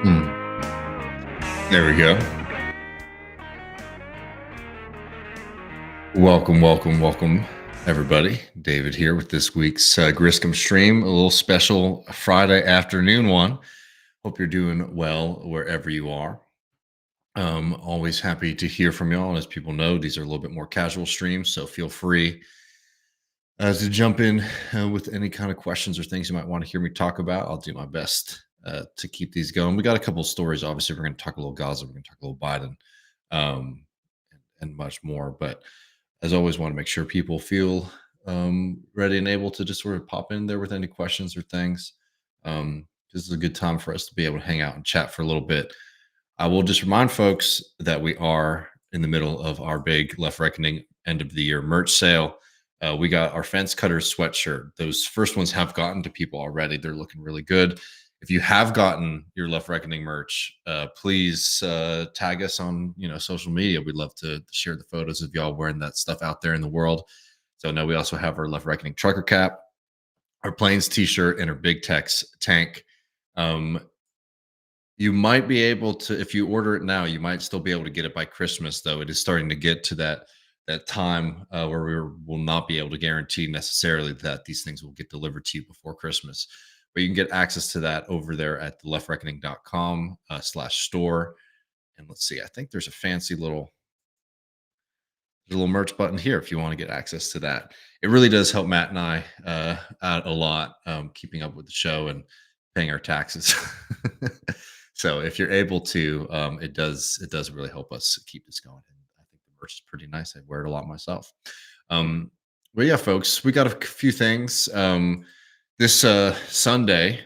Hmm. There we go. Welcome, everybody. David here with this week's Griscom stream, a little special Friday afternoon one. Hope you're doing well wherever you are. Always happy to hear from y'all. And as people know, these are a little bit more casual streams, so feel free to jump in with any kind of questions or things you might want to hear me talk about. I'll do my best to keep these going. We got a couple of stories. Obviously, we're going to talk a little Gaza, we're going to talk a little Biden, um, and much more. But as always, want to make sure people feel ready and able to just sort of pop in there with any questions or things. This is a good time for us to be able to hang out and chat for a little bit. I will just remind folks that we are in the middle of our big Left Reckoning end of the year merch sale. We got our fence cutters sweatshirt. Those first ones have gotten to people already. They're looking really good. If you have gotten your Left Reckoning merch, please tag us on social media. We'd love to share the photos of y'all wearing that stuff out there in the world. So now we also have our Left Reckoning trucker cap, our Plains t-shirt, and our Big Tex tank. You might be able to, if you order it now, you might still be able to get it by Christmas. Though it is starting to get to that time where will not be able to guarantee necessarily that these things will get delivered to you before Christmas. But you can get access to that over there at the leftreckoning.com /store. And let's see, I think there's a fancy little merch button here if you want to get access to that. It really does help Matt and I out a lot, keeping up with the show and paying our taxes. So if you're able to, it does really help us keep this going. And I think the merch is pretty nice. I wear it a lot myself. Um, but yeah, folks, we got a few things. This Sunday,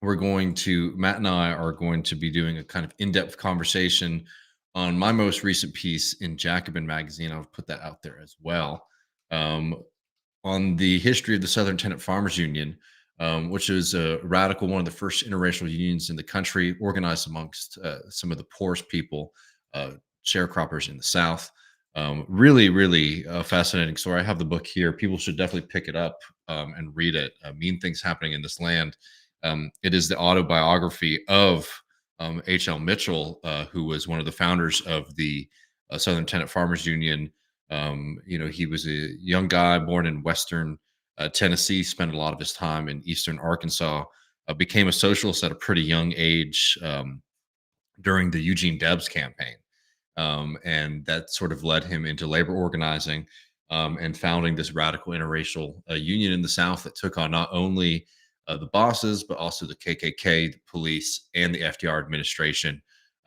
Matt and I are going to be doing a kind of in-depth conversation on my most recent piece in Jacobin magazine. I'll put that out there as well. Um, on the history of the Southern Tenant Farmers Union, which is a radical, one of the first interracial unions in the country, organized amongst some of the poorest people, sharecroppers in the South. Really fascinating story. I have the book here. People should definitely pick it up and read it. Mean Things Happening in This Land. It is the autobiography of H.L. Mitchell, who was one of the founders of the Southern Tenant Farmers Union. He was a young guy born in Western Tennessee, spent a lot of his time in Eastern Arkansas, became a socialist at a pretty young age during the Eugene Debs campaign. And that sort of led him into labor organizing and founding this radical interracial union in the South that took on not only the bosses, but also the KKK, the police, and the FDR administration,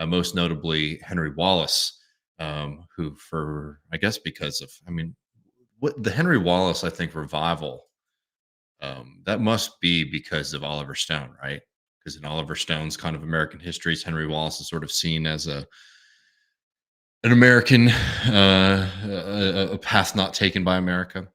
most notably Henry Wallace, who, I guess, because of, what the Henry Wallace, I think, revival, that must be because of Oliver Stone, right? Because in Oliver Stone's kind of American histories, Henry Wallace is sort of seen as an American, a path not taken by America.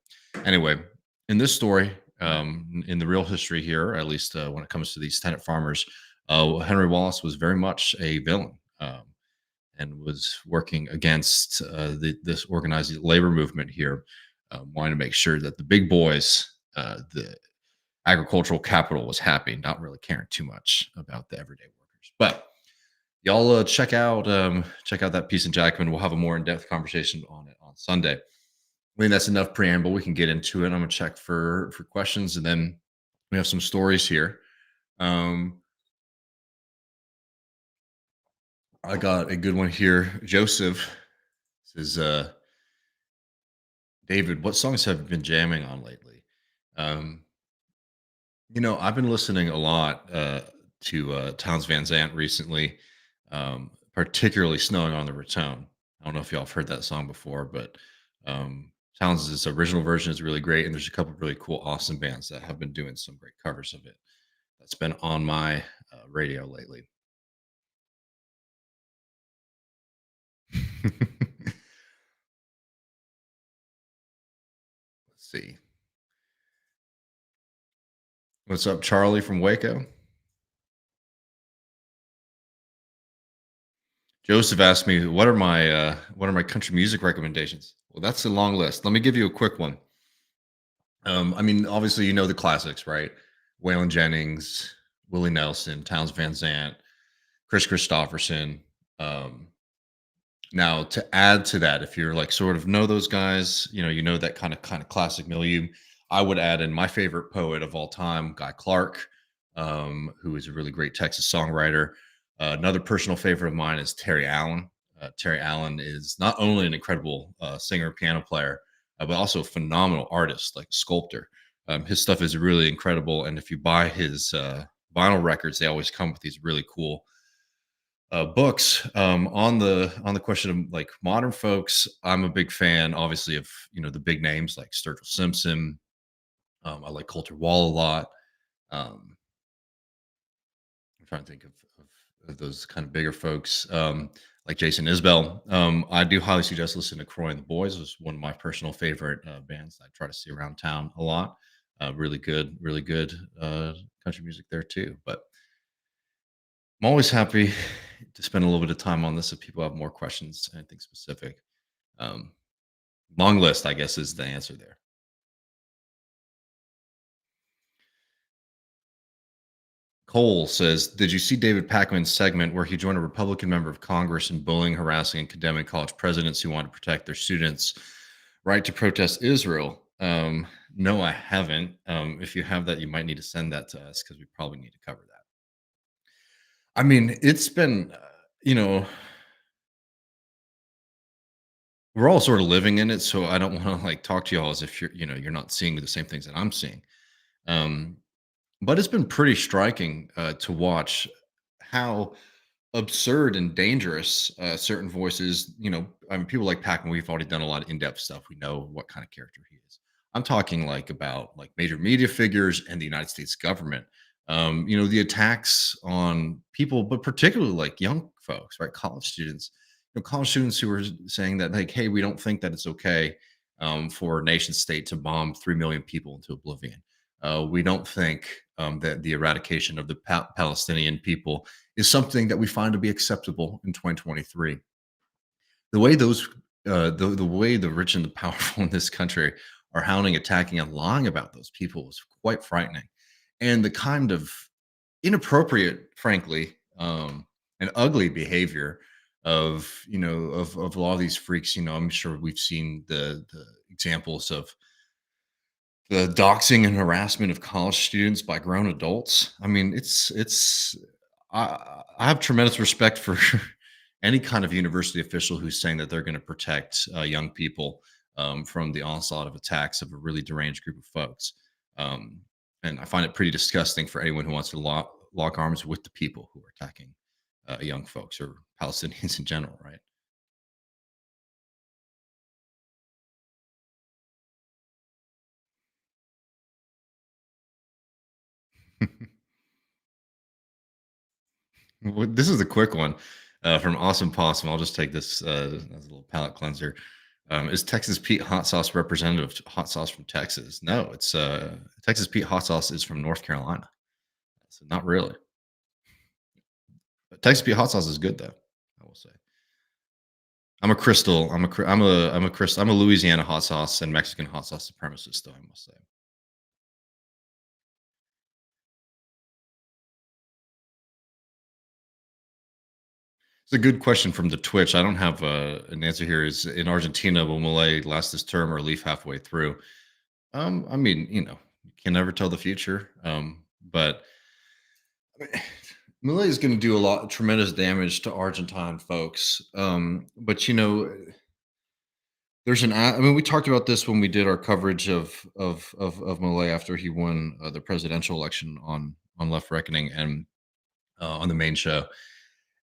Anyway, in this story, in the real history here, at least when it comes to these tenant farmers, Henry Wallace was very much a villain and was working against this organized labor movement here, wanting to make sure that the big boys, the agricultural capital, was happy, not really caring too much about the everyday workers. But y'all check out that piece in Jackman. We'll have a more in-depth conversation on it on Sunday. I think that's enough preamble. We can get into it. I'm gonna check for questions, and then we have some stories here. I got a good one here. Joseph says, David, what songs have you been jamming on lately? Um, I've been listening a lot to Towns Van Zant recently, particularly Snowing on the Raton. I don't know if y'all have heard that song before, but Towns' original version is really great. And there's a couple of really cool, awesome bands that have been doing some great covers of it. That's been on my radio lately. Let's see. What's up, Charlie from Waco? Joseph asked me, what are my country music recommendations? Well, that's a long list. Let me give you a quick one. Obviously, the classics, right? Waylon Jennings, Willie Nelson, Towns Van Zant. Chris Christopherson. Um, Now, to add to that, if you're like sort of know those guys, you know that kind of classic milieu. I would add in my favorite poet of all time, Guy Clark, who is a really great Texas songwriter. Another personal favorite of mine is Terry Allen. Terry Allen is not only an incredible singer, piano player, but also a phenomenal artist, like a sculptor. His stuff is really incredible, and if you buy his vinyl records, they always come with these really cool books. On the question of like modern folks, I'm a big fan, obviously, of the big names like Sturgill Simpson. I like Coulter Wall a lot. um I'm trying to think of those kind of bigger folks, like Jason Isbell. I do highly suggest listening to Croy and the Boys. Is one of my personal favorite bands I try to see around town a lot. Really good country music there too. But I'm always happy to spend a little bit of time on this if people have more questions, anything specific. Um, Long list, I guess, is the answer there. Cole says, "Did you see David Pakman's segment where he joined a Republican member of Congress in bullying, harassing, and condemning college presidents who want to protect their students' right to protest Israel?" No, I haven't. If you have that, you might need to send that to us because we probably need to cover that. I mean, it's been, you know, we're all sort of living in it, so I don't want to like talk to y'all as if you're not seeing the same things that I'm seeing. Um, but it's been pretty striking to watch how absurd and dangerous certain voices. I mean, people like Pacman. We've already done a lot of in-depth stuff. We know what kind of character he is. I'm talking like about like major media figures and the United States government. The attacks on people, but particularly like young folks, right? College students. College students who are saying that like, hey, we don't think that it's okay for a nation state to bomb 3 million people into oblivion. We don't think that the eradication of the Palestinian people is something that we find to be acceptable in 2023. The way the way the rich and the powerful in this country are hounding, attacking, and lying about those people is quite frightening, and the kind of inappropriate, frankly, and ugly behavior of of a lot of these freaks. I'm sure we've seen the examples of the doxing and harassment of college students by grown adults. I mean, it's I have tremendous respect for any kind of university official who's saying that they're going to protect young people from the onslaught of attacks of a really deranged group of folks. Um, and I find it pretty disgusting for anyone who wants to lock arms with the people who are attacking young folks or Palestinians in general, right? Well, this is a quick one from Awesome Possum. I'll just take this as a little palate cleanser. Is Texas Pete hot sauce representative to hot sauce from Texas? No, it's Texas Pete hot sauce is from North Carolina, so not really. But Texas Pete hot sauce is good though. I will say. I'm a crystal. I'm a crystal. I'm a Louisiana hot sauce and Mexican hot sauce supremacist, though I must say. It's a good question from the Twitch. I don't have an answer here. Is in Argentina will Malay last this term or leave halfway through? I mean, you can never tell the future. But I mean, Malay is going to do a lot, tremendous damage to Argentine folks. But there's I mean, we talked about this when we did our coverage of Malay after he won the presidential election on Left Reckoning and on the main show.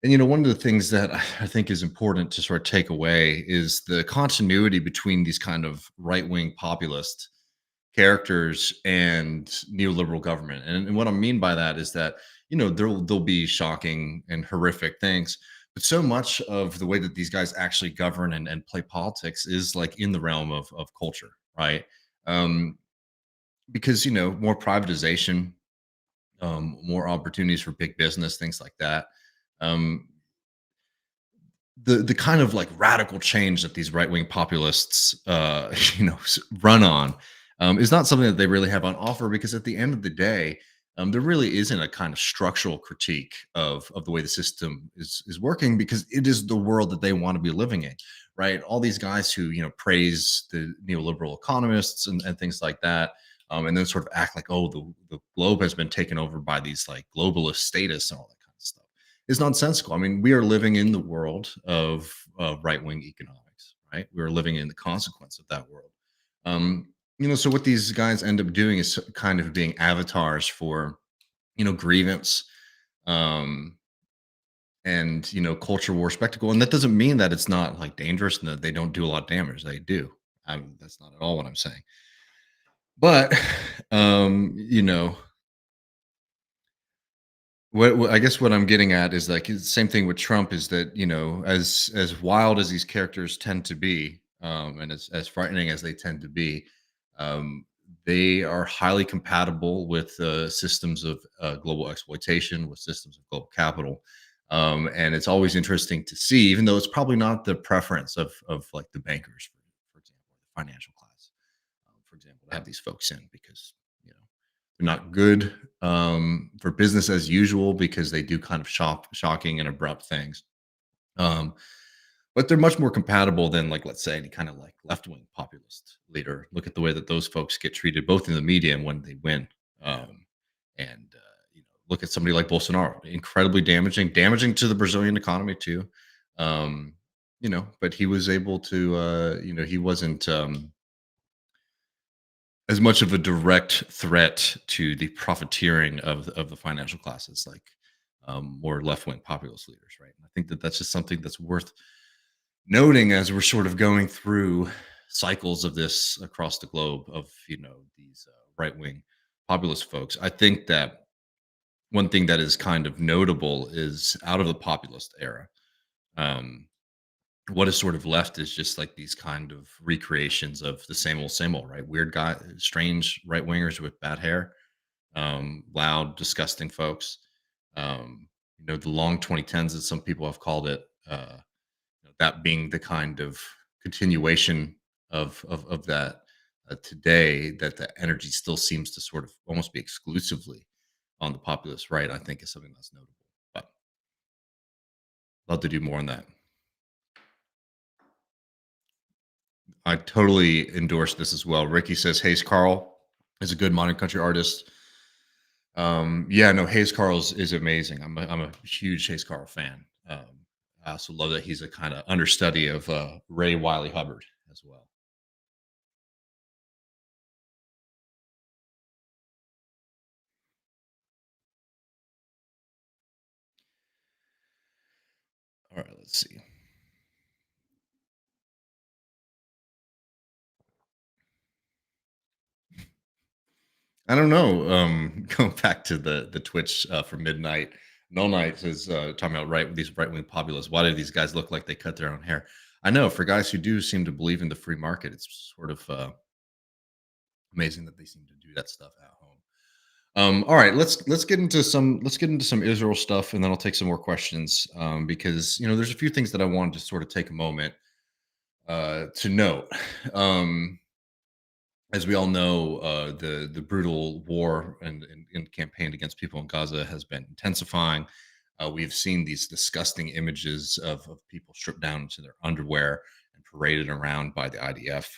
And one of the things that I think is important to sort of take away is the continuity between these kind of right wing populist characters and neoliberal government. And what I mean by that is that there'll be shocking and horrific things, but so much of the way that these guys actually govern and play politics is like in the realm of culture, right? Um, because more privatization, more opportunities for big business, things like that. Um, the kind of like radical change that these right wing populists run on is not something that they really have on offer because at the end of the day there really isn't a kind of structural critique of the way the system is working because it is the world that they want to be living in, right? All these guys who praise the neoliberal economists and things like that, and then sort of act like, oh, the globe has been taken over by these like globalist status and all that kind of stuff is nonsensical. I mean, we are living in the world of right wing economics, right? We are living in the consequence of that world. So what these guys end up doing is kind of being avatars for, grievance, um, and culture war spectacle. And that doesn't mean that it's not like dangerous and that they don't do a lot of damage. They do. That's not at all what I'm saying. But you know, what I guess what I'm getting at is like it's the same thing with Trump is that as wild as these characters tend to be, and as frightening as they tend to be, um, they are highly compatible with systems of global exploitation, with systems of global capital, and it's always interesting to see, even though it's probably not the preference of like the bankers, for example, the financial class, for example, to have these folks in because you know they're not good for business as usual because they do kind of shocking and abrupt things. Um, but they're much more compatible than, like, let's say, any kind of like left wing populist leader. Look at the way that those folks get treated, both in the media and when they win. And look at somebody like Bolsonaro, incredibly damaging to the Brazilian economy too. But he was able to, he wasn't. As much of a direct threat to the profiteering of the financial classes, like more left wing populist leaders, right? And I think that that's just something that's worth noting as we're sort of going through cycles of this across the globe of these right wing populist folks. I think that one thing that is kind of notable is out of the populist era. Um, what is sort of left is just like these kind of recreations of the same old, right? Weird guy, strange right wingers with bad hair, loud, disgusting folks. The long 2010s, as some people have called it, that being the kind of continuation of that today, that the energy still seems to sort of almost be exclusively on the populist right, I think is something that's notable. But love to do more on that. I totally endorse this as well. Ricky says Hayes Carl is a good modern country artist. Yeah, no, Hayes Carl is amazing. I'm a huge Hayes Carl fan. I also love that he's a kind of understudy of Ray Wiley Hubbard as well. All right, let's see. I don't know. Going back to the Twitch for midnight. No Night is talking about these right wing populists. Why do these guys look like they cut their own hair? I know for guys who do seem to believe in the free market, it's sort of amazing that they seem to do that stuff at home. All right, let's get into some Israel stuff, and then I'll take some more questions because there's a few things that I wanted to sort of take a moment to note. Um, as we all know, the brutal war and campaign against people in Gaza has been intensifying. We've seen these disgusting images of people stripped down to their underwear and paraded around by the IDF.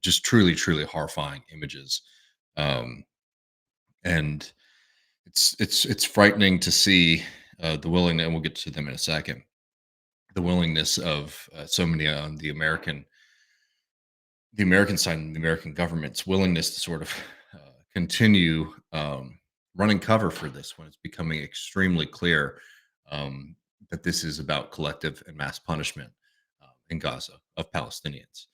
Just truly, truly horrifying images. Um, and it's frightening to see the willingness, and we'll get to them in a second. The willingness of so many on the American side and the American government's willingness to sort of continue running cover for this when it's becoming extremely clear um, that this is about collective and mass punishment in Gaza of Palestinians.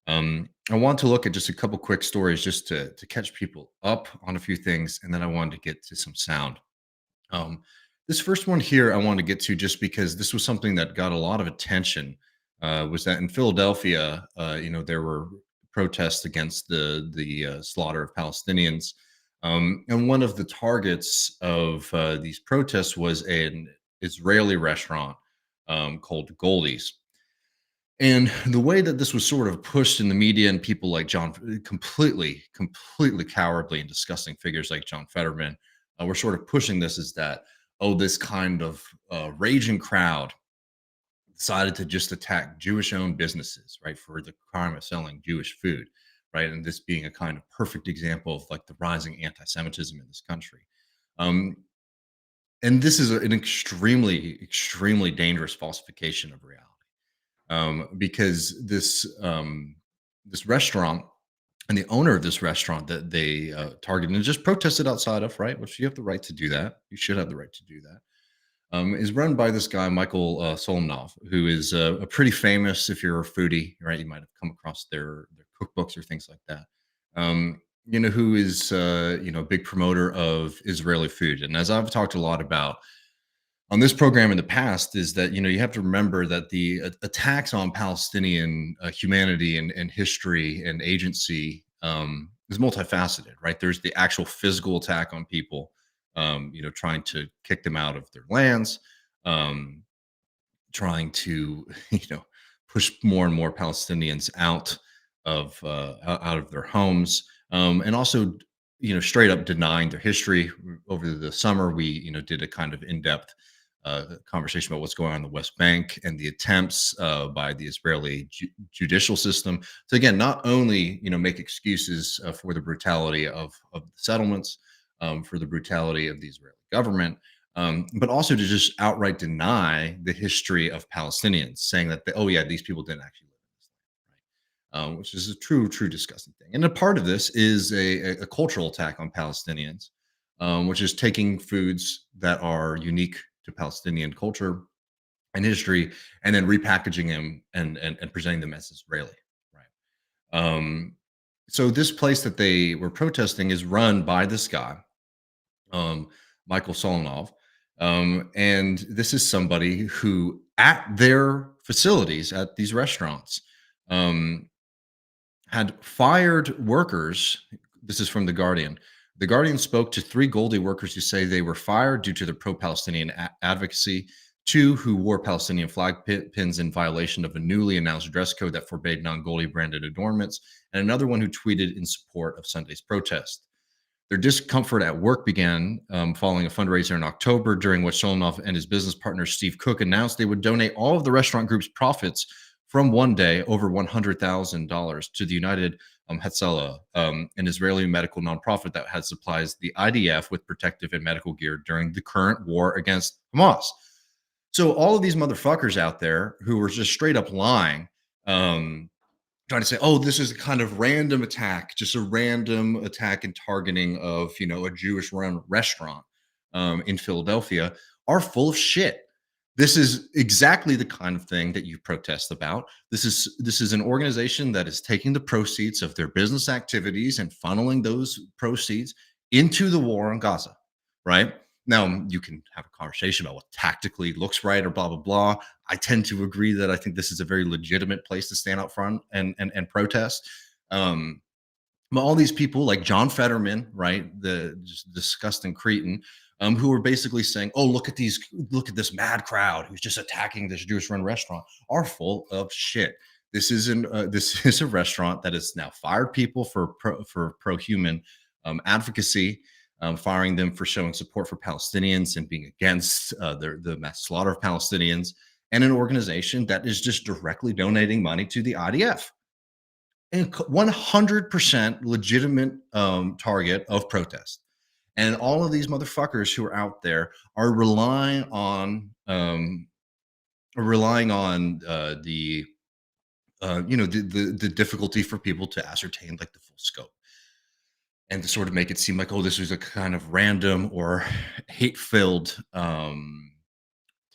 I want to look at just a couple quick stories just to catch people up on a few things, and then I wanted to get to some sound. Um, this first one here I want to get to just because this was something that got a lot of attention. Was that in Philadelphia? There were protests against the slaughter of Palestinians, and one of the targets of these protests was an Israeli restaurant called Goldie's. And the way that this was sort of pushed in the media and people like completely cowardly and disgusting figures like John Fetterman were sort of pushing this is that, oh, this kind of raging crowd decided to just attack Jewish owned businesses, right, for the crime of selling Jewish food, right? And this being a kind of perfect example of like the rising anti Semitism in this country. Um, and this is an extremely dangerous falsification of reality because this restaurant and the owner of this restaurant that they targeted and just protested outside of, right, which you have the right to do that. You should have the right to do that. Is run by this guy Michael Solomov, who is a pretty famous. If you're a foodie, right, you might have come across their cookbooks or things like that. Who is a big promoter of Israeli food, and as I've talked a lot about on this program in the past is that you have to remember that the attacks on Palestinian humanity and history and agency is multifaceted, right? There's the actual physical attack on people, trying to kick them out of their lands, um, trying to push more and more Palestinians out of their homes, and also straight up denying their history. Over the summer, we did a kind of in-depth conversation about what's going on in the West Bank and the attempts by the Israeli judicial system to again not only make excuses for the brutality of the settlements, for the brutality of the Israeli government, but also to just outright deny the history of Palestinians, saying that oh yeah, these people didn't actually live in this land, right? Which is a true disgusting thing. And a part of this is a cultural attack on Palestinians, which is taking foods that are unique to Palestinian culture and history, and then repackaging them and presenting them as Israeli, right? So this place that they were protesting is run by this guy, um, Michael Solonov, and this is somebody who, at their facilities, at these restaurants, um, had fired workers. This is from The Guardian. The Guardian spoke to three Goldie workers who say they were fired due to their pro Palestinian advocacy, two who wore Palestinian flag pins in violation of a newly announced dress code that forbade non Goldie branded adornments, and another one who tweeted in support of Sunday's protest. Their discomfort at work began following a fundraiser in October, during which Solonov and his business partner Steve Cook announced they would donate all of the restaurant group's profits from one day, over $100,000, to the United Hatzalah, an Israeli medical nonprofit that has supplies the IDF with protective and medical gear during the current war against Hamas. So all of these motherfuckers out there who were just straight up lying, trying to say, oh, this is a kind of random attack, just a random attack and targeting of, a Jewish run restaurant in Philadelphia, are full of shit. This is exactly the kind of thing that you protest about. This is an organization that is taking the proceeds of their business activities and funneling those proceeds into the war on Gaza, right? Now, you can have a conversation about what tactically looks right or blah blah blah. I tend to agree that I think this is a very legitimate place to stand out front and protest. Um, but all these people like John Fetterman, right, the just disgusting cretin, who are basically saying, "Oh, look at this mad crowd who's just attacking this Jewish-run restaurant," are full of shit. This is a restaurant that has now fired people for pro-human advocacy, firing them for showing support for Palestinians and being against the mass slaughter of Palestinians, and an organization that is just directly donating money to the IDF. And 100% legitimate target of protest. And all of these motherfuckers who are out there are relying on the difficulty for people to ascertain like the full scope, and to sort of make it seem like, oh, this was a kind of random or hate-filled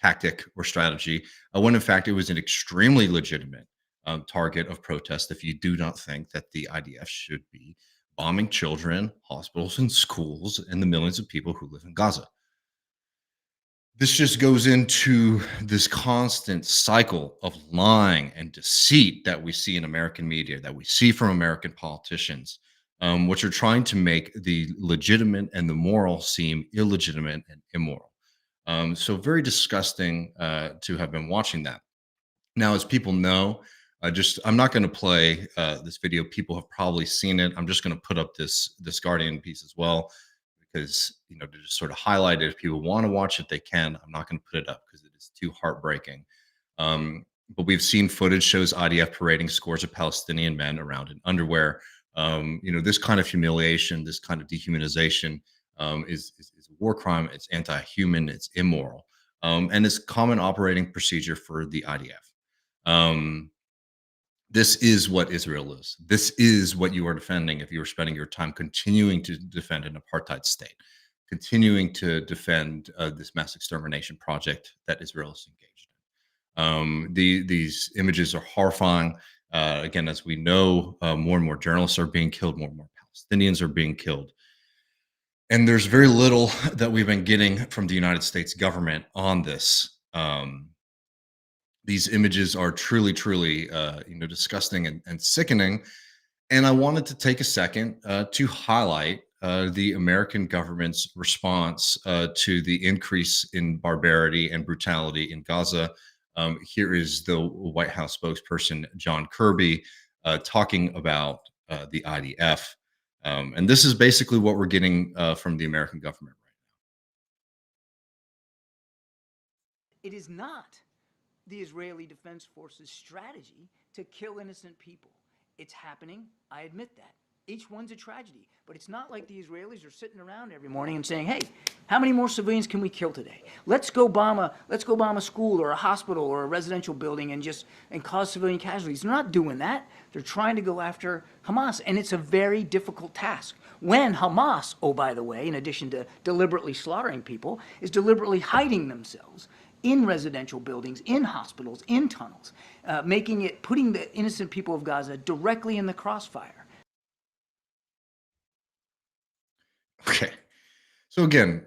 tactic or strategy, when in fact it was an extremely legitimate target of protest. If you do not think that the IDF should be bombing children, hospitals, and schools, and the millions of people who live in Gaza. This just goes into this constant cycle of lying and deceit that we see in American media, that we see from American politicians, which are trying to make the legitimate and the moral seem illegitimate and immoral. So very disgusting to have been watching that. Now, as people know, I'm not going to play this video. People have probably seen it. I'm just going to put up this Guardian piece as well because to just sort of highlight it. If people want to watch it, they can. I'm not going to put it up because it is too heartbreaking. Um, but we've seen footage shows IDF parading scores of Palestinian men around in underwear. This kind of humiliation, this kind of dehumanization is a war crime. It's anti-human. It's immoral, and it's common operating procedure for the IDF. Um, this is what Israel is. This is what you are defending if you are spending your time continuing to defend an apartheid state, continuing to defend this mass extermination project that Israel is engaged in. These images are horrifying. Again, as we know, more and more journalists are being killed, more and more Palestinians are being killed. And there's very little that we've been getting from the United States government on this. These images are truly, truly, disgusting and sickening. And I wanted to take a second to highlight the American government's response to the increase in barbarity and brutality in Gaza. Here is the White House spokesperson, John Kirby, talking about the IDF. And this is basically what we're getting from the American government right It is not the Israeli Defense Forces strategy to kill innocent people. It's happening. I admit that. Each one's a tragedy. But it's not like the Israelis are sitting around every morning and saying, hey, how many more civilians can we kill today? Let's go bomb a school or a hospital or a residential building and cause civilian casualties. They're not doing that. They're trying to go after Hamas. And it's a very difficult task. When Hamas, oh, by the way, in addition to deliberately slaughtering people, is deliberately hiding themselves in residential buildings, in hospitals, in tunnels, putting the innocent people of Gaza directly in the crossfire. Okay. So again,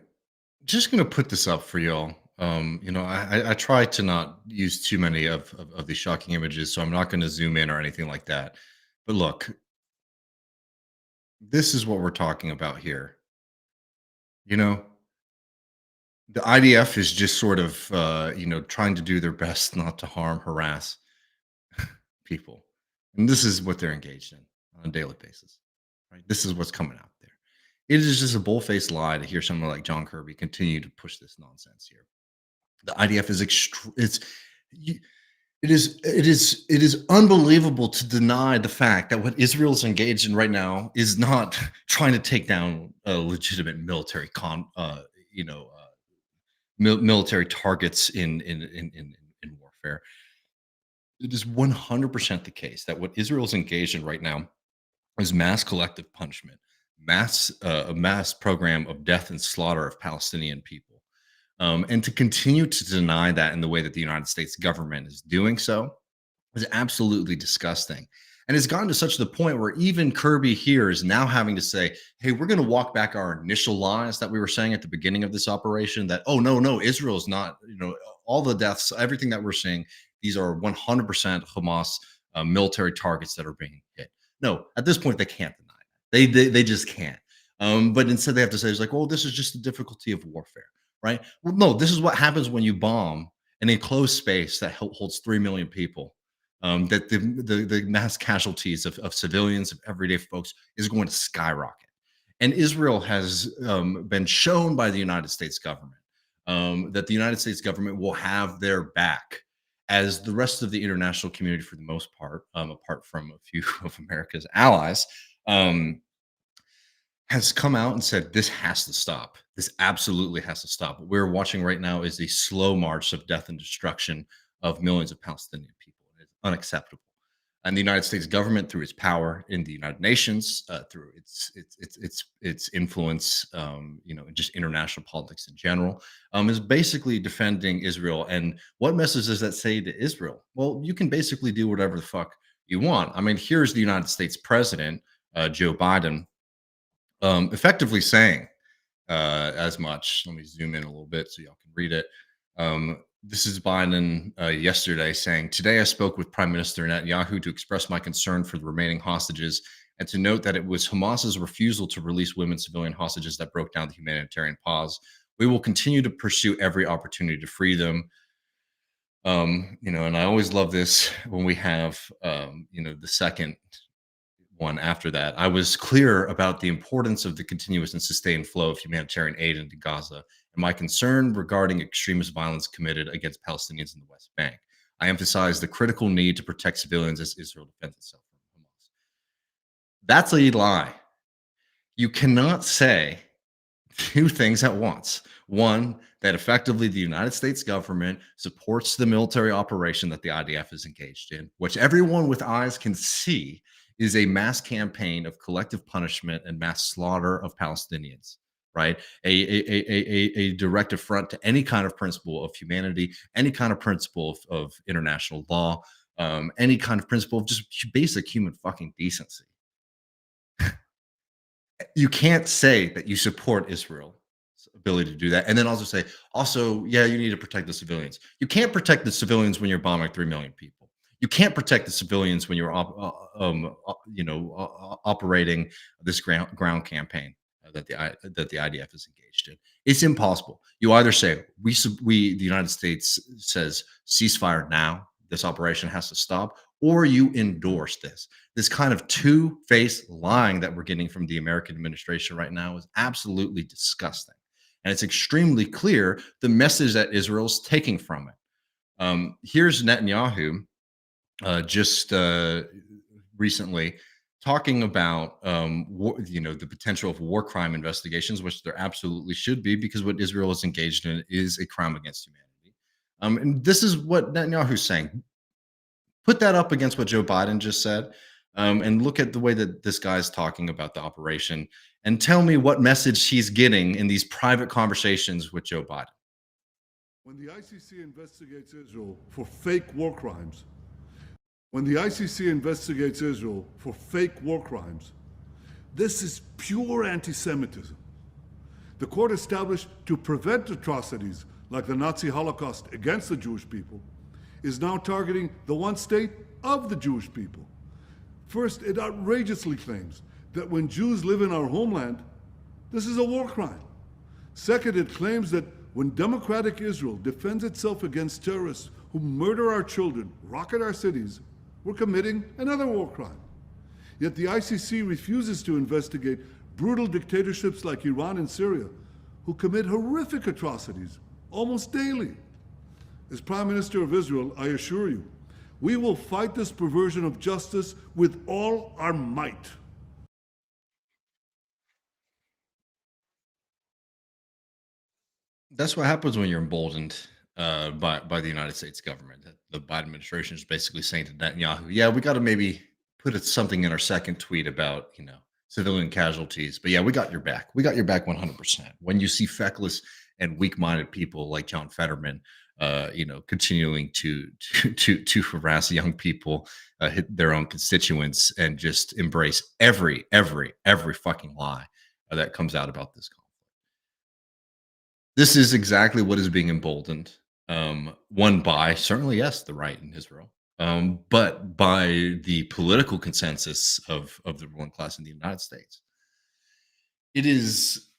just gonna put this up for y'all. I try to not use too many of these shocking images, so I'm not going to zoom in or anything like that. But look, this is what we're talking about here. You know, the IDF is just sort of trying to do their best not to harm, harass people, and this is what they're engaged in on a daily basis. Right? This is what's coming out there. It is just a bull-faced lie to hear someone like John Kirby continue to push this nonsense here. The IDF is y- it is unbelievable to deny the fact that what Israel is engaged in right now is not trying to take down a legitimate military military targets in warfare. It is 100% the case that what Israel is engaged in right now is mass collective punishment, a mass program of death and slaughter of Palestinian people. And to continue to deny that in the way that the United States government is doing so is absolutely disgusting. And it's gotten to such the point where even Kirby here is now having to say, hey, we're going to walk back our initial lies that we were saying at the beginning of this operation that, oh, no, Israel's not, all the deaths, everything that we're seeing, these are 100% Hamas military targets that are being hit. No, at this point, they can't deny it. They just can't. But instead, they have to say, it's like, well, this is just the difficulty of warfare, right? Well, no, this is what happens when you bomb an enclosed space that holds 3 million people. That the mass casualties of civilians, of everyday folks, is going to skyrocket. And Israel has been shown by the United States government that the United States government will have their back, as the rest of the international community, for the most part, apart from a few of America's allies, um, has come out and said this has to stop. This absolutely has to stop. What we're watching right now is a slow march of death and destruction of millions of Palestinian people. It's unacceptable. And the United States government, through its power in the United Nations, through its influence, just international politics in general, is basically defending Israel. And what message does that say to Israel? Well, you can basically do whatever the fuck you want. I mean, here's the United States president, Joe Biden, effectively saying as much. Let me zoom in a little bit so y'all can read it. This is Biden yesterday saying, today I spoke with Prime Minister Netanyahu to express my concern for the remaining hostages and to note that it was Hamas's refusal to release women civilian hostages that broke down the humanitarian pause. We will continue to pursue every opportunity to free them. And I always love this when we have, the second one after that. I was clear about the importance of the continuous and sustained flow of humanitarian aid into Gaza and my concern regarding extremist violence committed against Palestinians in the West Bank. I emphasized the critical need to protect civilians as Israel defends itself from Hamas. That's a lie. You cannot say two things at once. One, that effectively the United States government supports the military operation that the IDF is engaged in, which everyone with eyes can see is a mass campaign of collective punishment and mass slaughter of Palestinians, right? A direct affront to any kind of principle of humanity, any kind of principle of international law, any kind of principle of just basic human fucking decency. You can't say that you support Israel's ability to do that, and then also say, also, yeah, you need to protect the civilians. You can't protect the civilians when you're bombing 3 million people. You can't protect the civilians when you're, operating this ground campaign that the IDF is engaged in. It's impossible. You either say the United States says ceasefire now. This operation has to stop, or you endorse this kind of two-faced lying that we're getting from the American administration right now is absolutely disgusting. And it's extremely clear the message that Israel's taking from it. Here's Netanyahu just recently talking about the potential of war crime investigations, which there absolutely should be, because what Israel is engaged in is a crime against humanity. And this is what Netanyahu's saying. Put that up against what Joe Biden just said, and look at the way that this guy's talking about the operation, and tell me what message he's getting in these private conversations with Joe Biden. When the ICC investigates Israel for fake war crimes, this is pure anti-Semitism. The court established to prevent atrocities like the Nazi Holocaust against the Jewish people is now targeting the one state of the Jewish people. First, it outrageously claims that when Jews live in our homeland, this is a war crime. Second, it claims that when democratic Israel defends itself against terrorists who murder our children, rocket our cities, we're committing another war crime. Yet the ICC refuses to investigate brutal dictatorships like Iran and Syria, who commit horrific atrocities almost daily. As Prime Minister of Israel, I assure you, we will fight this perversion of justice with all our might. That's what happens when you're emboldened by the United States government. The Biden administration is basically saying to Netanyahu, "Yeah, we got to maybe put something in our second tweet about civilian casualties, but yeah, we got your back. We got your back 100%." When you see feckless and weak-minded people like John Fetterman, continuing to harass young people, hit their own constituents, and just embrace every fucking lie that comes out about this conflict. This is exactly what is being emboldened, one by certainly, yes, the right in Israel, but by the political consensus of the ruling class in the United States. It is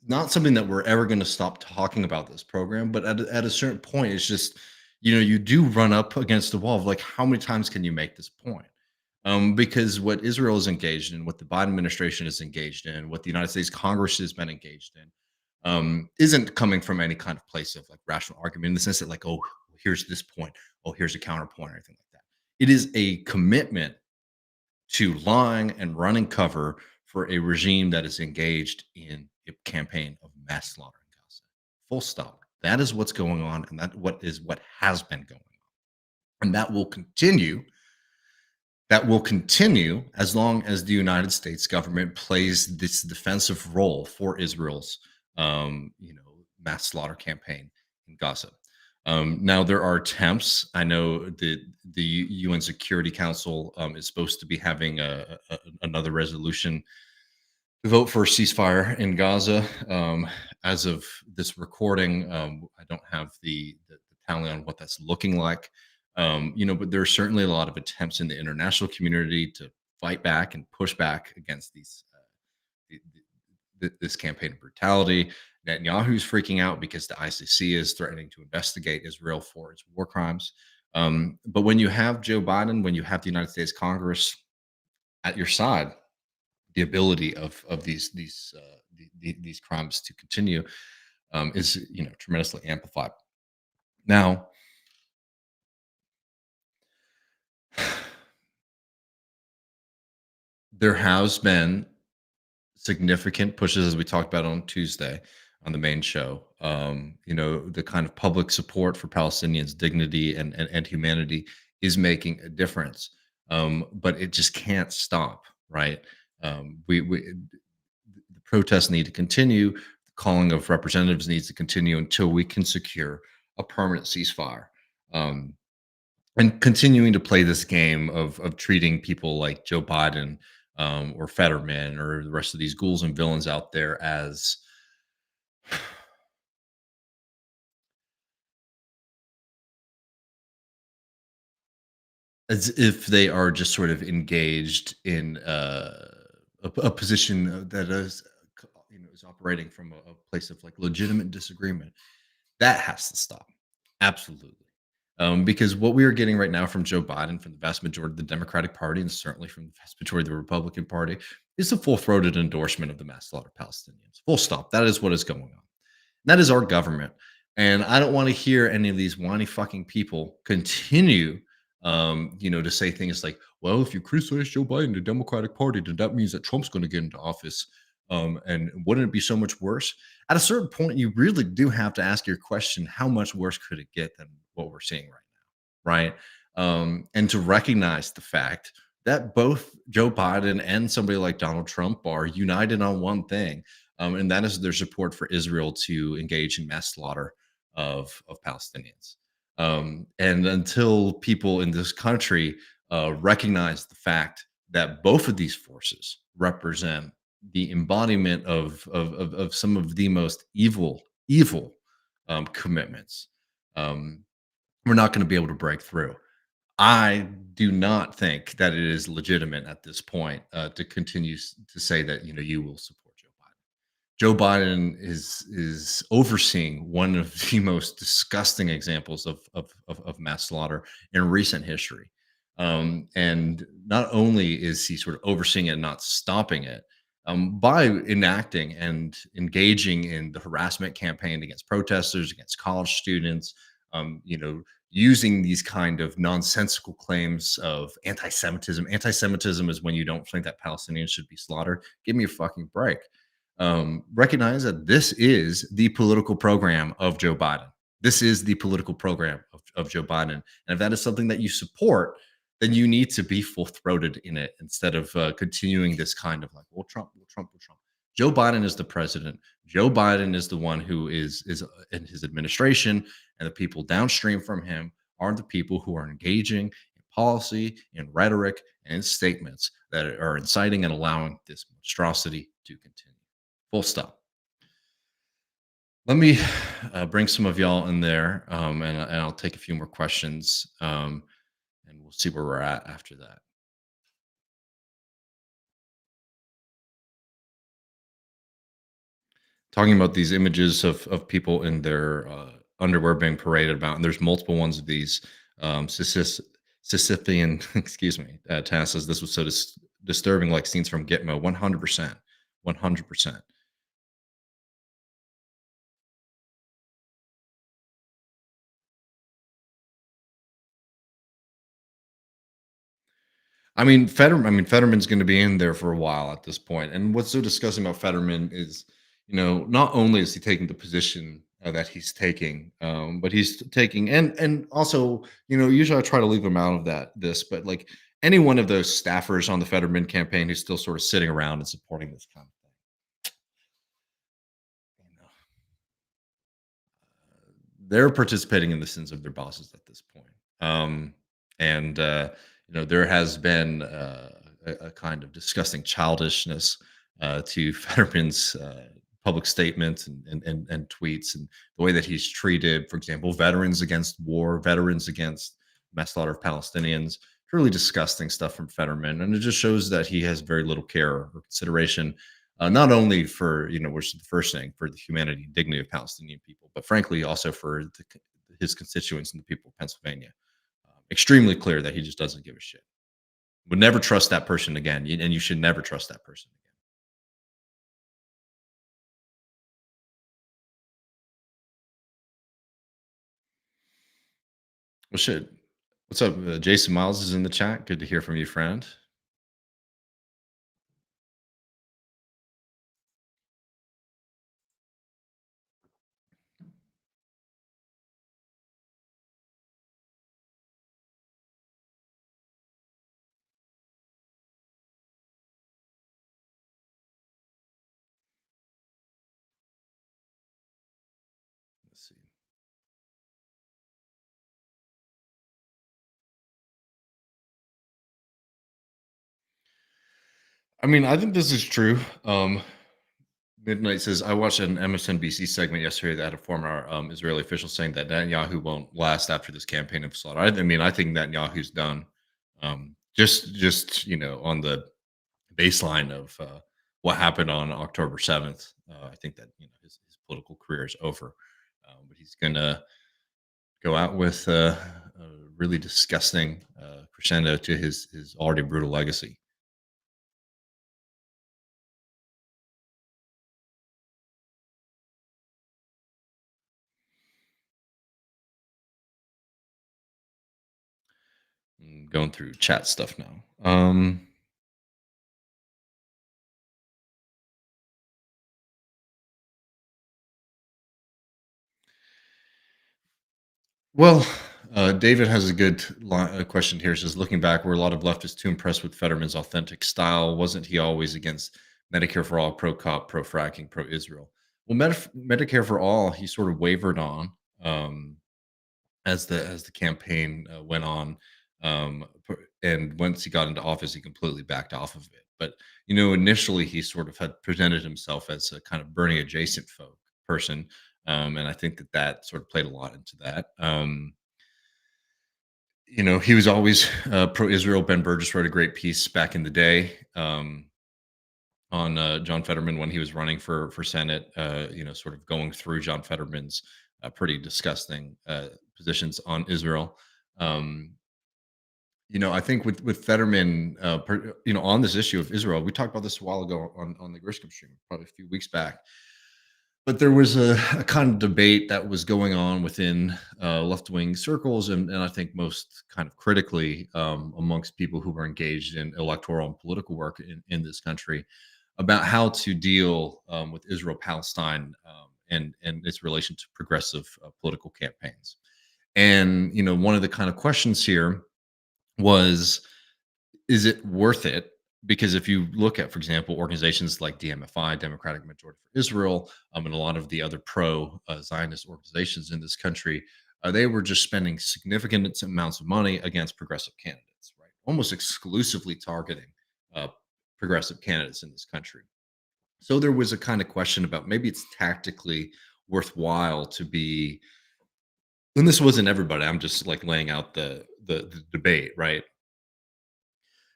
not something that we're ever going to stop talking about this program, but at a certain point, it's just you do run up against the wall of like, how many times can you make this point? Because what Israel is engaged in, what the Biden administration is engaged in, what the United States Congress has been engaged in, isn't coming from any kind of place of like rational argument in the sense that like, oh, here's this point, oh, here's a counterpoint, or anything like that. It is a commitment to lying and running cover for a regime that is engaged in a campaign of mass slaughter in Gaza. Full stop. That is what's going on, and what has been going on, and that will continue. That will continue as long as the United States government plays this defensive role for Israel's, mass slaughter campaign in Gaza. Now there are attempts. I know that the UN Security Council is supposed to be having another resolution to vote for a ceasefire in Gaza. As of this recording, I don't have the tally on what that's looking like. But there are certainly a lot of attempts in the international community to fight back and push back against this campaign of brutality. Netanyahu's freaking out because the ICC is threatening to investigate Israel for its war crimes. But when you have Joe Biden, when you have the United States Congress at your side, the ability of these crimes to continue is tremendously amplified. Now, there has been significant pushes, as we talked about on Tuesday on the main show. The kind of public support for Palestinians' dignity and humanity is making a difference, but it just can't stop, right? The protests need to continue. The calling of representatives needs to continue until we can secure a permanent ceasefire. Um, and continuing to play this game of treating people like Joe Biden or Fetterman or the rest of these ghouls and villains out there as if they are just sort of engaged in a position that is operating from a place of like legitimate disagreement. That has to stop. Absolutely. Because what we are getting right now from Joe Biden, from the vast majority of the Democratic Party, and certainly from the vast majority of the Republican Party, is a full throated endorsement of the mass slaughter of Palestinians. Full stop. That is what is going on. That is our government. And I don't want to hear any of these whiny fucking people continue, to say things like, well, if you criticize Joe Biden, the Democratic Party, then that means that Trump's going to get into office. And wouldn't it be so much worse? At a certain point, you really do have to ask your question, how much worse could it get than what we're seeing right now? Right. And to recognize the fact that both Joe Biden and somebody like Donald Trump are united on one thing, and that is their support for Israel to engage in mass slaughter of Palestinians. And until people in this country recognize the fact that both of these forces represent the embodiment of some of the most evil commitments, we're not going to be able to break through. I do not think that it is legitimate at this point to continue to say that you will support Joe Biden. Joe Biden is overseeing one of the most disgusting examples of mass slaughter in recent history. And not only is he sort of overseeing it and not stopping it, by enacting and engaging in the harassment campaign against protesters, against college students, using these kind of nonsensical claims of anti-Semitism. Anti-Semitism is when you don't think that Palestinians should be slaughtered. Give me a fucking break. Recognize that this is the political program of Joe Biden. This is the political program of Joe Biden. And if that is something that you support, then you need to be full throated in it instead of continuing this kind of like, well, Trump, well, Trump, well, Trump. Joe Biden is the president. Joe Biden is the one who is in his administration, and the people downstream from him are the people who are engaging in policy, in rhetoric, and in statements that are inciting and allowing this monstrosity to continue. Full stop. Let me bring some of y'all in there, and I'll take a few more questions, and we'll see where we're at after that. Talking about these images of people in their underwear being paraded about, and there's multiple ones of these. Sisyphean, excuse me, Taz says this was so disturbing, like scenes from Gitmo. 100%, 100%. Fetterman's going to be in there for a while at this point. And what's so disgusting about Fetterman is, not only is he taking the position that he's taking, but he's taking, and also, usually I try to leave him out of but like any one of those staffers on the Fetterman campaign who's still sort of sitting around and supporting this kind of thing, they're participating in the sins of their bosses at this point. And there has been a kind of disgusting childishness to Fetterman's public statements and tweets, and the way that he's treated, for example, veterans against war, veterans against mass slaughter of Palestinians. Truly disgusting stuff from Fetterman, and it just shows that he has very little care or consideration not only for, which is the first thing, for the humanity and dignity of Palestinian people, but frankly also for his constituents and the people of Pennsylvania. Extremely clear that he just doesn't give a shit. Would never trust that person again, and you should never trust that person again. Well, shit. What's up? Jason Miles is in the chat. Good to hear from you, friend. Let's see. I mean, I think this is true. Midnight says, I watched an MSNBC segment yesterday that had a former Israeli official saying that Netanyahu won't last after this campaign of slaughter. I mean, I think Netanyahu's done. Just on the baseline of what happened on October 7th, I think that his political career is over. But he's gonna go out with a really disgusting crescendo to his already brutal legacy. Going through chat stuff now. Well, David has a good question here. Says, looking back, were a lot of leftists too impressed with Fetterman's authentic style? Wasn't he always against Medicare for all, pro cop, pro fracking, pro Israel? Well, Medicare for all, he sort of wavered on as the campaign went on, and once he got into office, he completely backed off of it. But initially, he sort of had presented himself as a kind of Bernie adjacent person, and I think that sort of played a lot into that. He was always pro-Israel. Ben Burgess wrote a great piece back in the day on John Fetterman when he was running for Senate. Sort of going through John Fetterman's pretty disgusting positions on Israel. I think with Fetterman, on this issue of Israel, we talked about this a while ago on the Griscom stream, probably a few weeks back. But there was a kind of debate that was going on within left wing circles, and I think most kind of critically amongst people who were engaged in electoral and political work in this country about how to deal with Israel Palestine and its relation to progressive political campaigns. And one of the kind of questions here was, is it worth it? Because if you look at, for example, organizations like DMFI, Democratic Majority for Israel, and a lot of the other pro Zionist organizations in this country, they were just spending significant amounts of money against progressive candidates, right? Almost exclusively targeting uh, progressive candidates in this country. So there was a kind of question about maybe it's tactically worthwhile to be, and this wasn't everybody. I'm just like laying out the debate, right?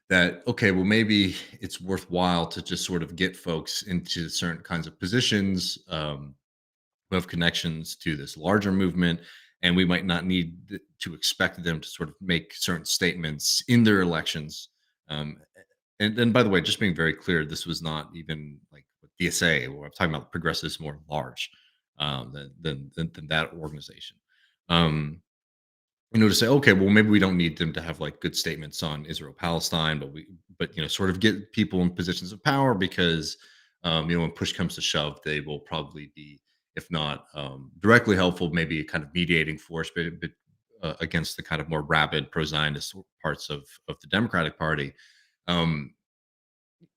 That okay, well maybe it's worthwhile to just sort of get folks into certain kinds of positions who have connections to this larger movement, and we might not need to expect them to sort of make certain statements in their elections. And by the way, just being very clear, this was not even like what DSA, or I'm talking about progressives more large than that organization. Um, to say, okay, well, maybe we don't need them to have like good statements on Israel Palestine, but sort of get people in positions of power because when push comes to shove, they will probably be, if not directly helpful, maybe a kind of mediating force, but against the kind of more rabid pro-Zionist parts of the Democratic Party. um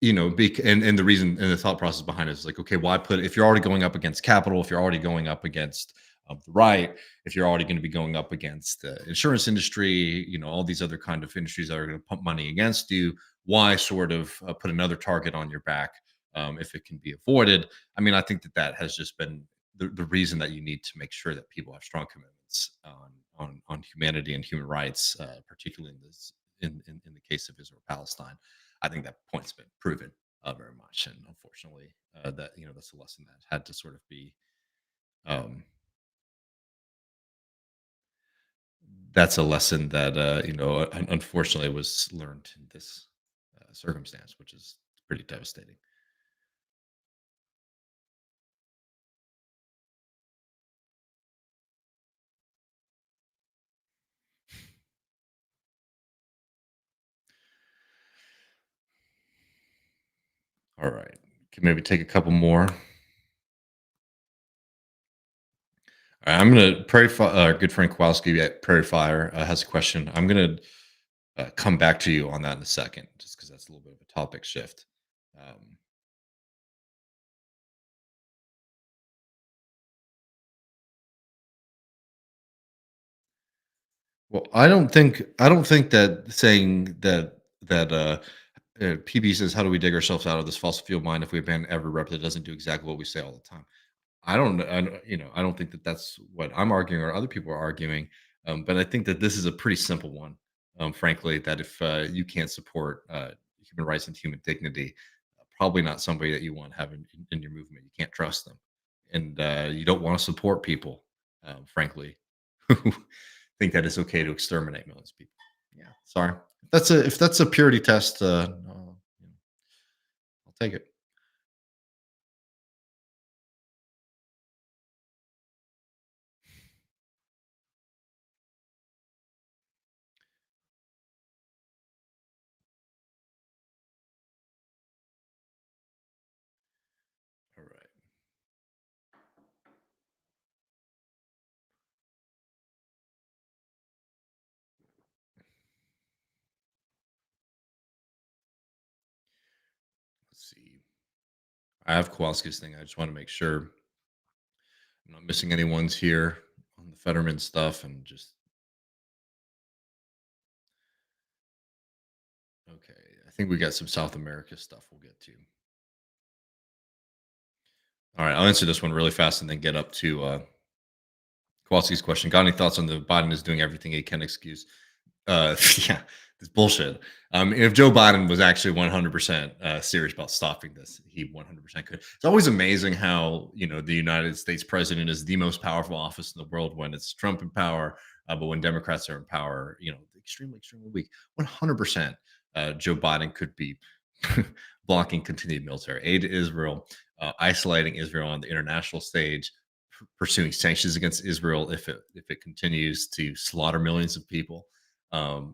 and the reason and the thought process behind it is like, okay, why put, if you're already going up against capital, if you're already going up against the right, if you're already going to be going up against the insurance industry, all these other kind of industries that are going to pump money against you, why sort of put another target on your back if it can be avoided? I mean, I think that has just been the reason that you need to make sure that people have strong commitments on humanity and human rights, particularly in the case of Israel Palestine. I think that point's been proven. very much. And unfortunately, that that's a lesson that had to sort of be um, that's a lesson that unfortunately was learned in this circumstance, which is pretty devastating. All right, can maybe take a couple more. I'm gonna good friend Kowalski at Prairie Fire has a question. I'm gonna come back to you on that in a second, just because that's a little bit of a topic shift. Um, well, I don't think that saying that PB says, "How do we dig ourselves out of this fossil fuel mine if we abandon every rep that doesn't do exactly what we say all the time?" I don't think that that's what I'm arguing or other people are arguing. But I think that this is a pretty simple one. Frankly, that if you can't support human rights and human dignity, probably not somebody that you want having in your movement. You can't trust them, and you don't want to support people, frankly, who think that it's okay to exterminate millions of people. Yeah, sorry. If that's a purity test, I'll take it. All right. Let's see. I have Kowalski's thing. I just want to make sure I'm not missing any ones here on the Fetterman stuff. And just okay. I think we got some South America stuff we'll get to. All right, I'll answer this one really fast and then get up to Kowalski's question. Got any thoughts on the Biden is doing everything he can excuse? Yeah, it's bullshit. If Joe Biden was actually 100% serious about stopping this, he 100% could. It's always amazing how the United States president is the most powerful office in the world when it's Trump in power, but when Democrats are in power, extremely, extremely weak. 100%, Joe Biden could be blocking continued military aid to Israel, isolating Israel on the international stage, pursuing sanctions against Israel if it continues to slaughter millions of people.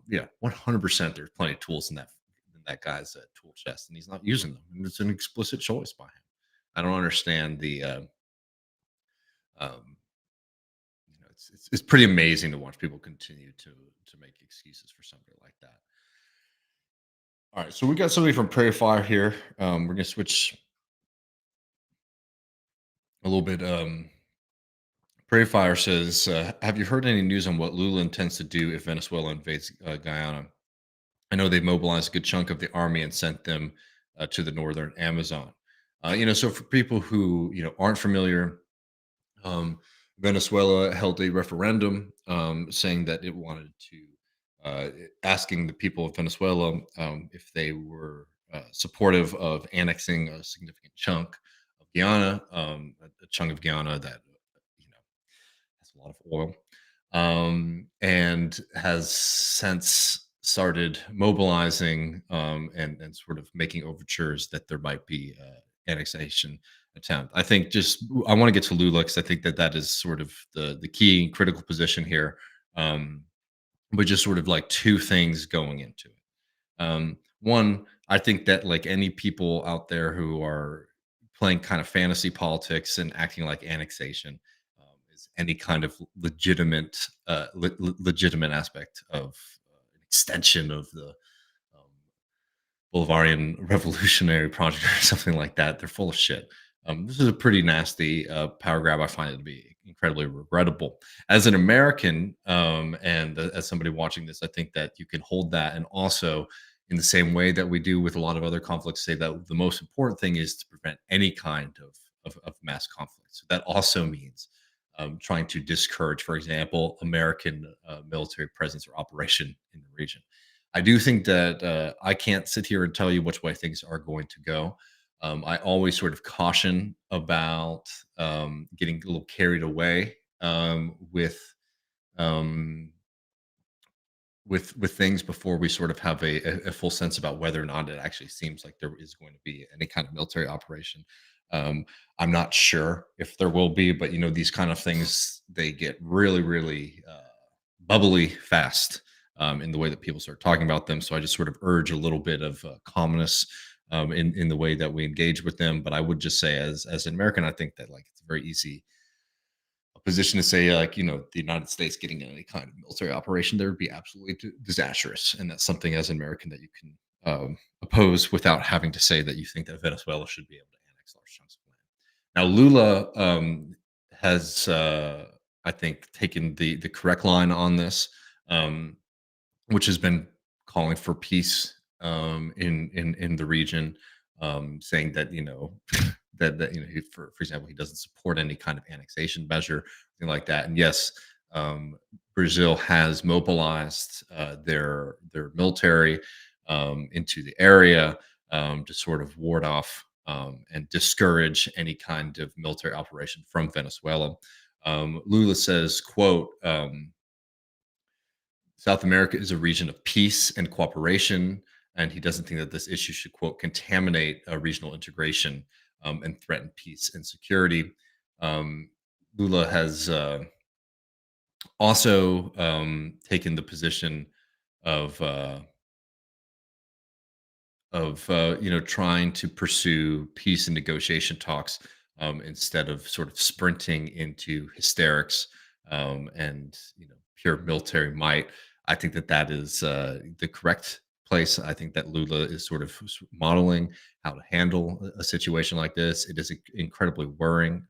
Yeah, 100%. There's plenty of tools in that guy's tool chest, and he's not using them. And it's an explicit choice by him. I don't understand the. Um, it's pretty amazing to watch people continue to make excuses for somebody like that. All right, so we got somebody from Prairie Fire here. We're gonna switch a little bit. Prairie Fire says, "Have you heard any news on what Lula intends to do if Venezuela invades Guyana? I know they've mobilized a good chunk of the army and sent them to the northern Amazon. So for people who aren't familiar, um, Venezuela held a referendum saying that it wanted to asking the people of Venezuela if they were supportive of annexing a significant chunk of Guyana, a chunk of Guyana that has a lot of oil, and has since started mobilizing and sort of making overtures that there might be annexation attempt. I think just I want to get to Lula because I think that is sort of the key and critical position here. But just sort of like two things going into it. One, I think that like any people out there who are playing kind of fantasy politics and acting like annexation is any kind of legitimate aspect of an extension of the um, Bolivarian revolutionary project or something like that. They're full of shit. This is a pretty nasty power grab. I find it to be incredibly regrettable. As an American and as somebody watching this, I think that you can hold that and also, in the same way that we do with a lot of other conflicts, say that the most important thing is to prevent any kind of mass conflict. So that also means trying to discourage, for example, American military presence or operation in the region. I do think that I can't sit here and tell you which way things are going to go. I always sort of caution about getting a little carried away um, with things before we sort of have a full sense about whether or not it actually seems like there is going to be any kind of military operation. Um, I'm not sure if there will be, but these kind of things, they get really, really bubbly fast in the way that people start talking about them. So I just sort of urge a little bit of calmness in the way that we engage with them. But I would just say, as an American, I think that like it's very easy a position to say like the United States getting in any kind of military operation there would be absolutely disastrous, and that's something as an American that you can oppose without having to say that you think that Venezuela should be able to annex large chunks of land. Now Lula has I think taken the correct line on this, um, which has been calling for peace in the region, saying that for example he doesn't support any kind of annexation measure, thing like that. And yes, Brazil has mobilized their military into the area to sort of ward off and discourage any kind of military operation from Venezuela. Lula says, "quote." South America is a region of peace and cooperation, and he doesn't think that this issue should, quote, contaminate regional integration and threaten peace and security. Um, Lula has also taken the position of trying to pursue peace and negotiation talks instead of sort of sprinting into hysterics and pure military might. I think that that is the correct place. I think that Lula is sort of modeling how to handle a situation like this. It is incredibly worrying.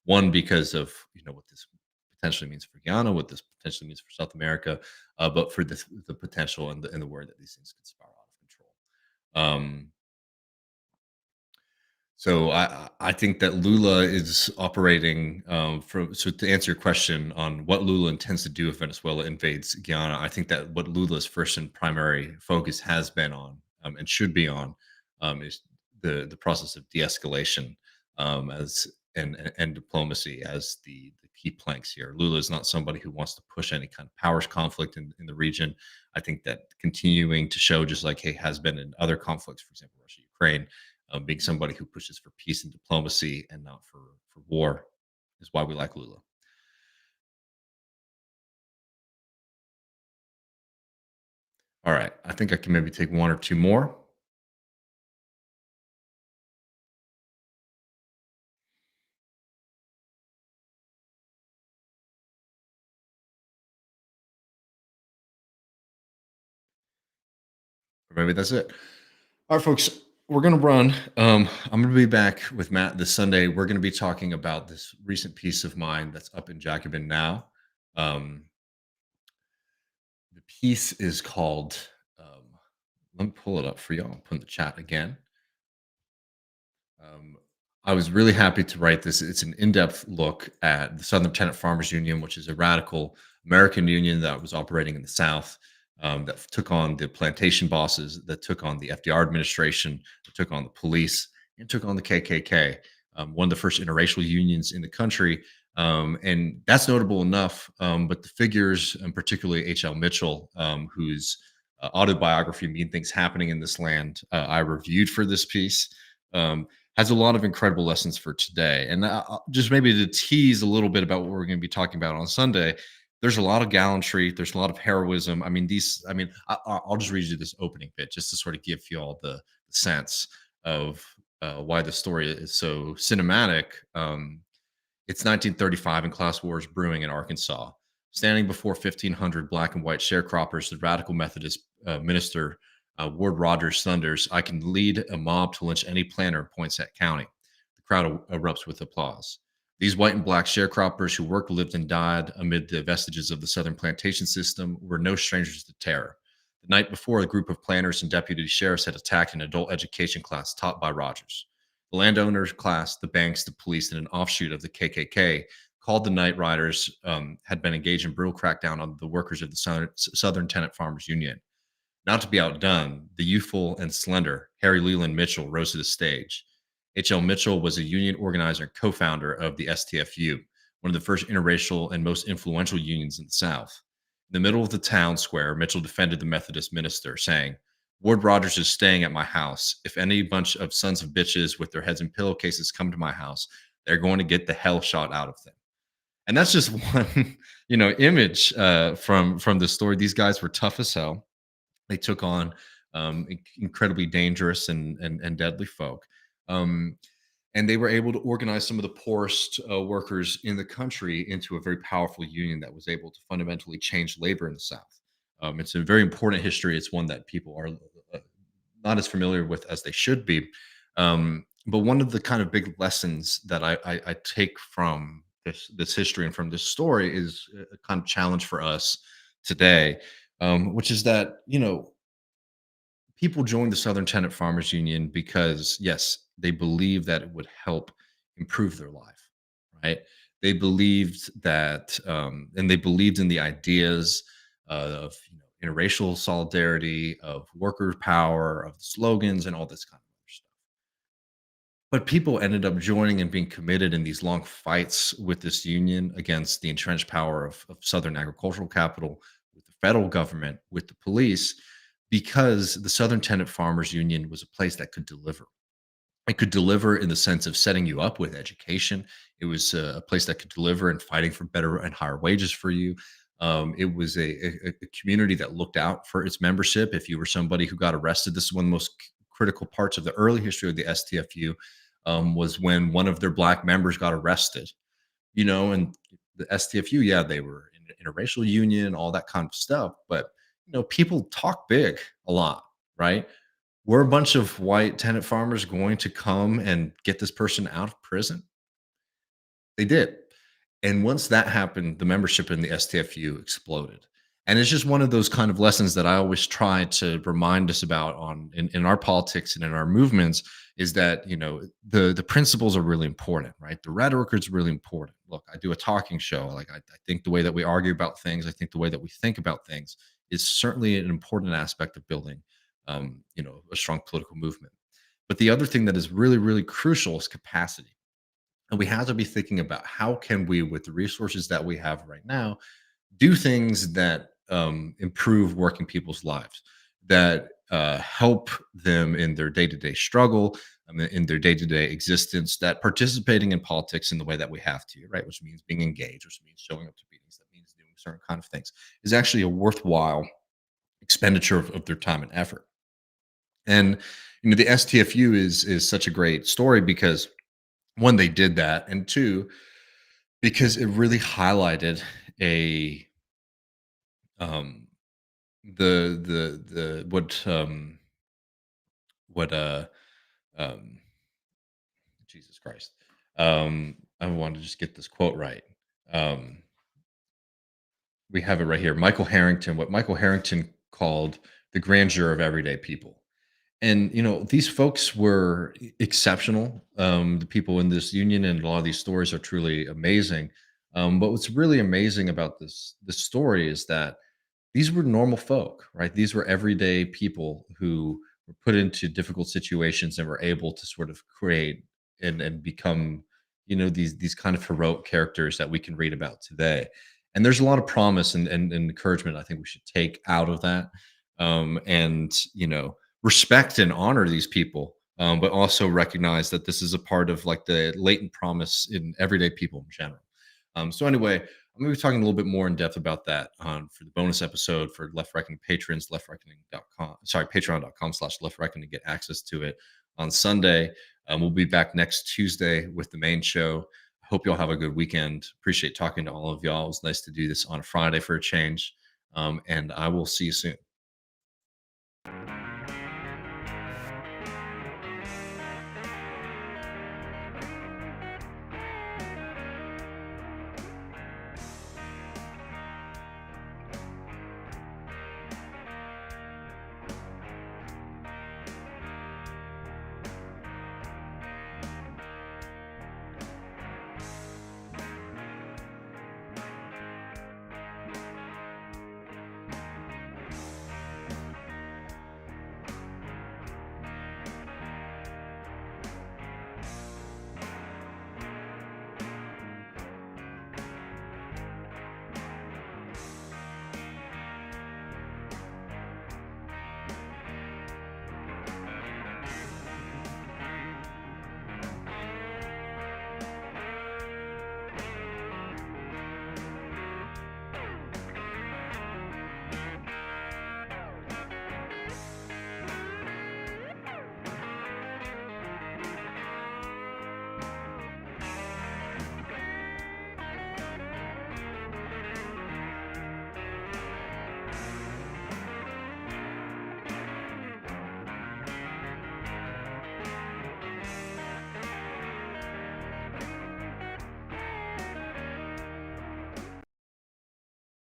One, because of what this potentially means for Guyana, what this potentially means for South America, but for the potential and the worry that these things could spiral out of control. Um, so I think that Lula is operating from. So to answer your question on what Lula intends to do if Venezuela invades Guyana, I think that what Lula's first and primary focus has been on and should be on is the process of de-escalation as and diplomacy as the key planks here. Lula is not somebody who wants to push any kind of powers conflict in the region. I think that continuing to show, just like he has been in other conflicts, for example, Russia, Ukraine, being somebody who pushes for peace and diplomacy and not for war is why we like Lula. All right, I think I can maybe take one or two more. Or maybe that's it. All right, folks, we're going to run. I'm going to be back with Matt this Sunday. We're going to be talking about this recent piece of mine that's up in Jacobin now. Um, the piece is called, let me pull it up for y'all. I'll put in the chat again. Um, I was really happy to write this. It's an in-depth look at the Southern Tenant Farmers Union, which is a radical American union that was operating in the South, that took on the plantation bosses, that took on the FDR administration, that took on the police, and took on the KKK. One of the first interracial unions in the country, and that's notable enough. But the figures, and particularly H.L. Mitchell, whose autobiography "Mean Things Happening in This Land" I reviewed for this piece. Has a lot of incredible lessons for today. And just maybe to tease a little bit about what we're going to be talking about on Sunday, there's a lot of gallantry. There's a lot of heroism. I'll just read you this opening bit just to sort of give you all the sense of why the story is so cinematic. It's 1935 and class war is brewing in Arkansas. Standing before 1,500 black and white sharecroppers, the radical Methodist minister Ward Rogers thunders, "I can lead a mob to lynch any planter in Poinsett County." The crowd erupts with applause. These white and black sharecroppers who worked, lived, and died amid the vestiges of the Southern plantation system were no strangers to terror. The night before, a group of planters and deputy sheriffs had attacked an adult education class taught by Rogers. The landowners class, the banks, the police, and an offshoot of the KKK, called the Night Riders, had been engaged in brutal crackdown on the workers of the Southern Tenant Farmers Union. Not to be outdone, the youthful and slender Harry Leland Mitchell rose to the stage. H.L. Mitchell was a union organizer and co-founder of the STFU, one of the first interracial and most influential unions in the South. In the middle of the town square, Mitchell defended the Methodist minister, saying, "Ward Rogers is staying at my house. If any bunch of sons of bitches with their heads in pillowcases come to my house, they're going to get the hell shot out of them." And that's just one, image from the story. These guys were tough as hell. They took on incredibly dangerous and deadly folk. Um, and they were able to organize some of the poorest workers in the country into a very powerful union that was able to fundamentally change labor in the South. It's a very important history. It's one that people are not as familiar with as they should be. But one of the kind of big lessons that I take from this history and from this story is a kind of challenge for us today, which is that people joined the Southern Tenant Farmers Union because, yes, they believed that it would help improve their life, right? They believed that, and they believed in the ideas of interracial solidarity, of worker power, of the slogans, and all this kind of other stuff. But people ended up joining and being committed in these long fights with this union against the entrenched power of Southern agricultural capital, with the federal government, with the police, because the Southern Tenant Farmers Union was a place that could deliver. It could deliver in the sense of setting you up with education. It was a place that could deliver in fighting for better and higher wages for you. It was a community that looked out for its membership. If you were somebody who got arrested, this is one of the most critical parts of the early history of the STFU, was when one of their black members got arrested. And the STFU, yeah, they were in an interracial union, all that kind of stuff. But people talk big a lot, right? Were a bunch of white tenant farmers going to come and get this person out of prison? They did. And once that happened, the membership in the STFU exploded. And it's just one of those kind of lessons that I always try to remind us about in our politics and in our movements, is that the principles are really important, right? The rhetoric is really important. Look, I do a talking show. Like I think the way that we argue about things, I think the way that we think about things is certainly an important aspect of building a strong political movement. But the other thing that is really, really crucial is capacity. And we have to be thinking about how can we, with the resources that we have right now, do things that improve working people's lives, that help them in their day-to-day struggle, in their day-to-day existence, that participating in politics in the way that we have to, right, which means being engaged, which means showing up to meetings, that means doing certain kind of things, is actually a worthwhile expenditure of their time and effort. And the STFU is such a great story because, one, they did that, and two, because it really highlighted a um the what um Jesus Christ. I want to just get this quote right. Um we have it right here. What Michael Harrington called the grandeur of everyday people. And these folks were exceptional. The people in this union and a lot of these stories are truly amazing. But what's really amazing about this story is that these were normal folk, right? These were everyday people who were put into difficult situations and were able to sort of create and become, these kind of heroic characters that we can read about today. And there's a lot of promise and encouragement I think we should take out of that. And respect and honor these people, but also recognize that this is a part of like the latent promise in everyday people in general. So anyway, I'm going to be talking a little bit more in depth about that for the bonus episode for Left Reckoning patrons, patreon.com/leftreckoning to get access to it on Sunday. We'll be back next Tuesday with the main show. Hope y'all have a good weekend. Appreciate talking to all of y'all. It was nice to do this on a Friday for a change. And I will see you soon.